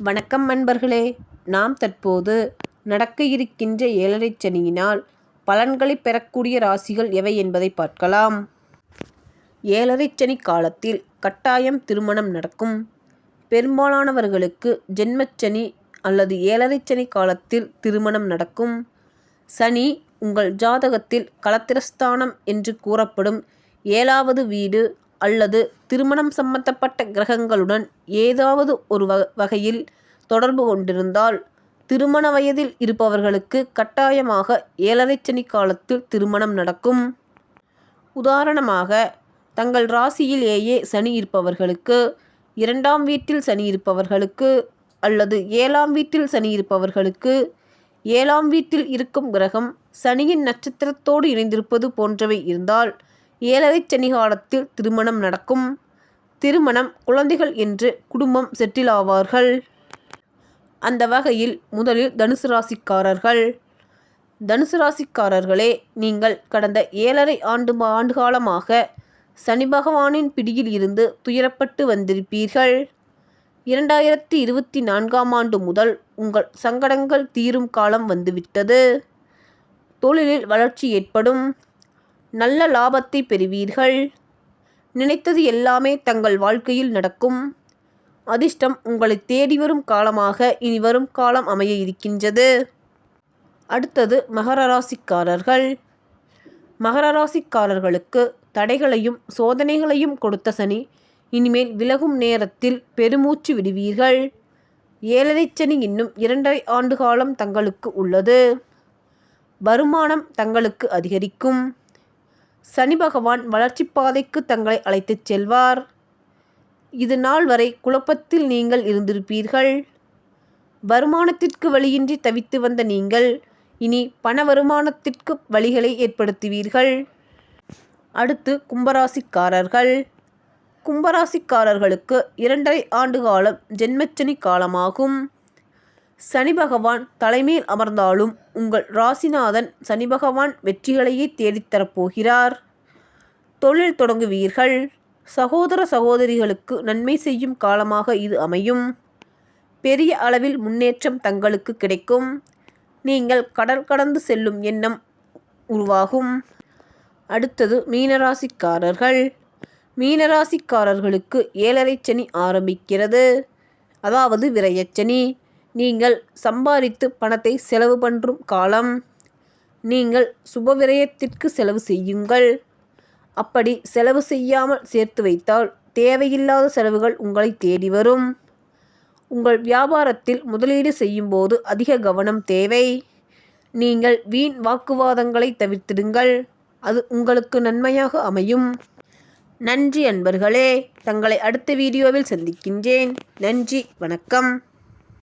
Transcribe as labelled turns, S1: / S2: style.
S1: வணக்கம் நண்பர்களே. நாம் தற்போது நடக்க இருக்கின்ற 7.5 சனியினால் பலன்களை பெறக்கூடிய ராசிகள் எவை என்பதை பார்க்கலாம். 7.5 சனி காலத்தில் கட்டாயம் திருமணம் நடக்கும். பெரும்பாலானவர்களுக்கு ஜென்மச்சனி அல்லது 7.5 சனி காலத்தில் திருமணம் நடக்கும். சனி உங்கள் ஜாதகத்தில் களத்திரஸ்தானம் என்று கூறப்படும் 7வது வீடு அல்லது திருமணம் சம்பந்தப்பட்ட கிரகங்களுடன் ஏதாவது ஒரு வகையில் தொடர்பு கொண்டிருந்தால் திருமண வயதில் இருப்பவர்களுக்கு கட்டாயமாக 7.5 சனி காலத்தில் திருமணம் நடக்கும். உதாரணமாக, தங்கள் ராசியிலேயே சனி இருப்பவர்களுக்கு, 2ஆம் வீட்டில் சனி இருப்பவர்களுக்கு அல்லது 7ஆம் வீட்டில் சனி இருப்பவர்களுக்கு 7ஆம் வீட்டில் இருக்கும் கிரகம் சனியின் நட்சத்திரத்தோடு இணைந்திருப்பது போன்றவை இருந்தால் 7.5 சனி காலத்தில் திருமணம் நடக்கும். திருமணம், குழந்தைகள் என்று குடும்பம் செட்டில் ஆவார்கள். அந்த வகையில் முதலில் தனுசு ராசிக்காரர்கள். தனுசு ராசிக்காரர்களே, நீங்கள் கடந்த 7.5 ஆண்டு காலமாக சனி பகவானின் பிடியில் இருந்து துயரப்பட்டு வந்திருப்பீர்கள். 2024ஆம் ஆண்டு முதல் உங்கள் சங்கடங்கள் தீரும் காலம் வந்துவிட்டது. தொழிலில் வளர்ச்சி ஏற்படும். நல்ல லாபத்தை பெறுவீர்கள். நினைத்தது எல்லாமே தங்கள் வாழ்க்கையில் நடக்கும். அதிர்ஷ்டம் உங்களை தேடி வரும் காலமாக இனி வரும் காலம் அமைய இருக்கின்றது. அடுத்தது மகர ராசிக்காரர்கள். மகர ராசிக்காரர்களுக்கு தடைகளையும் சோதனைகளையும் கொடுத்த சனி இனிமேல் விலகும் நேரத்தில் பெருமூச்சு விடுவீர்கள். 7.5 சனி இன்னும் 2.5 ஆண்டு காலம் தங்களுக்கு உள்ளது. வருமானம் தங்களுக்கு அதிகரிக்கும். சனி பகவான் வளர்ச்சி பாதைக்கு தங்களை அழைத்துச் செல்வார். இது நாள் வரை குழப்பத்தில் நீங்கள் இருந்திருப்பீர்கள். வருமானத்திற்கு வழியின்றி தவித்து வந்த நீங்கள் இனி பண வருமானத்திற்கு வழிகளை ஏற்படுத்துவீர்கள். அடுத்து கும்பராசிக்காரர்கள். கும்பராசிக்காரர்களுக்கு 2.5 ஆண்டு காலம் ஜென்மச்சனி காலமாகும். சனி பகவான் தலைமையில் அமர்ந்தாலும் உங்கள் ராசிநாதன் சனி பகவான் வெற்றிகளையே தேடித்தரப்போகிறார். தொழில் தொடங்குவீர்கள். சகோதர சகோதரிகளுக்கு நன்மை செய்யும் காலமாக இது அமையும். பெரிய அளவில் முன்னேற்றம் தங்களுக்கு கிடைக்கும். நீங்கள் கடல் கடந்து செல்லும் எண்ணம் உருவாகும். அடுத்தது மீனராசிக்காரர்கள். மீனராசிக்காரர்களுக்கு 7.5 சனி ஆரம்பிக்கிறது. அதாவது விரயச்சனி. நீங்கள் சம்பாதித்து பணத்தை செலவு பண்ணும் காலம். நீங்கள் சுப விரயத்திற்கு செலவு செய்யுங்கள். அப்படி செலவு செய்யாமல் சேர்த்து வைத்தால் தேவையில்லாத செலவுகள் உங்களை தேடி வரும். உங்கள் வியாபாரத்தில் முதலீடு செய்யும்போது அதிக கவனம் தேவை. நீங்கள் வீண் வாக்குவாதங்களை தவிர்த்திடுங்கள். அது உங்களுக்கு நன்மையாக அமையும். நன்றி அன்பர்களே. தங்களை அடுத்த வீடியோவில் சந்திக்கின்றேன். நன்றி, வணக்கம்.